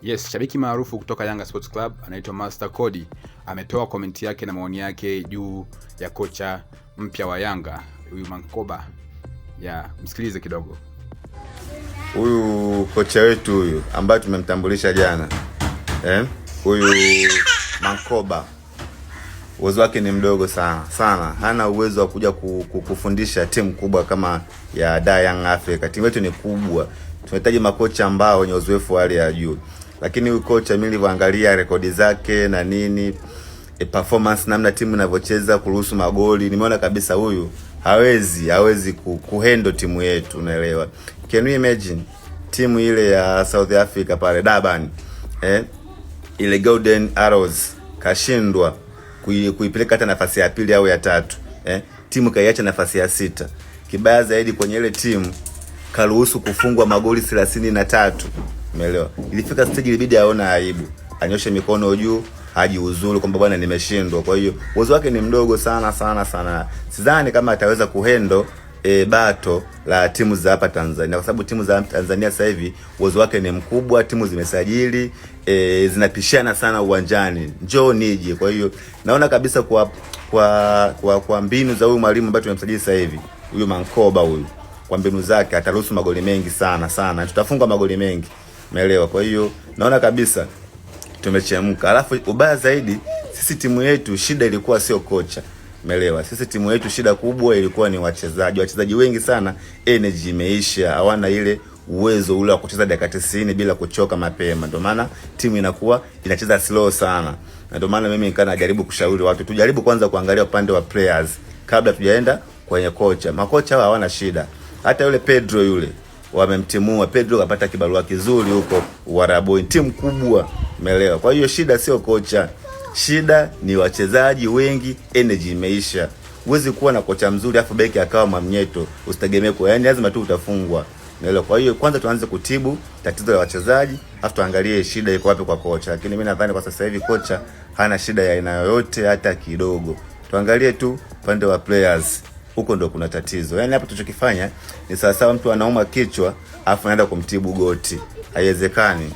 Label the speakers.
Speaker 1: Yes, shabiki maarufu kutoka Yanga Sports Club anaitwa Master Kodi ametoa komenti yake na maoni yake juu ya kocha mpya wa Yanga, huyu Mankoba. Msikilize kidogo.
Speaker 2: Huyu kocha wetu huyu ambaye tumemtambulisha jana. Huyu Mankoba uwezo wake ni mdogo sana. Hana uwezo wa kuja kufundisha timu kubwa kama ya Young Africa. Timu yetu ni kubwa. Tunahitaji makocha ambao wenye uzoefu wa hali ya juu. Lakini huyu kocha mimi nilivyoangalia rekodi zake na nini, performance, namna timu inavyocheza, kuruhusu magoli, nimeona kabisa huyu hawezi kuhandle timu yetu, unaelewa. Can you imagine timu ile ya South Africa pale Durban, ile Golden Arrows kashindwa kuipeleka hata nafasi ya pili au ya tatu, timu kaiacha nafasi ya 6. Kibaya zaidi kwenye ile timu karuhusu kufungwa magoli 33. Umeelewa? Ilifika stage ilibidi aone aibu, anyoshe mikono juu, hajiuzuru kwamba bwana nimeshindwa. Kwa hiyo uwezo wake ni mdogo sana. Sidhani kama ataweza kuhandle bato la timu za hapa Tanzania, kwa sababu timu za Tanzania sasa hivi uwezo wake ni mkubwa, timu zimesajili, zinapishana sana uwanjani, njoo nije. Kwa hiyo naona kabisa kwa mbinu za huyu mwalimu ambaye tumemsajili sasa hivi, huyu Mankoba huyu, kwa mbinu zake ataruhusu magoli mengi sana. Tutafunga magoli mengi. Umeelewa? Kwa hiyo naona kabisa tumechemka. Alafu ubaya zaidi, sisi timu yetu shida ilikuwa sio kocha. Umeelewa? Sisi timu yetu shida kubwa ilikuwa ni wachezaji. Wachezaji wengi sana energy imeisha, hawana ile uwezo ule wa kucheza dakika 90 bila kuchoka mapema. Ndio maana timu inakuwa inacheza slow sana. Na ndio maana mimi nikana najaribu kushauri watu tujaribu kwanza kuangalia upande wa players kabla tujaenda kwenye kocha. Makocha hawa hawana shida. Hata yule Pedro yule wamemtimua. Pedro kapata kibarua kizuri huko Uarabuni, timu kubwa. Umeelewa? Kwa hiyo shida sio kocha, shida ni wachezaji wengi, energy imeisha. Huwezi kuwa na kocha mzuri afu beki akawa mwamnyeto, usitegemee kwa, yani lazima tu utafungwa. Umeelewa? Kwa hiyo kwanza tuanze kutibu tatizo la wachezaji, afu tuangalie shida iko wapi kwa kocha. Lakini mimi nadhani kwa sasa hivi kocha hana shida ya aina yoyote hata kidogo. Tuangalie tu upande wa players, huko ndo kuna tatizo. Yani hapo tulichokifanya ni sawa mtu anauma kichwa afu anaenda kumtibu goti. Haiwezekani.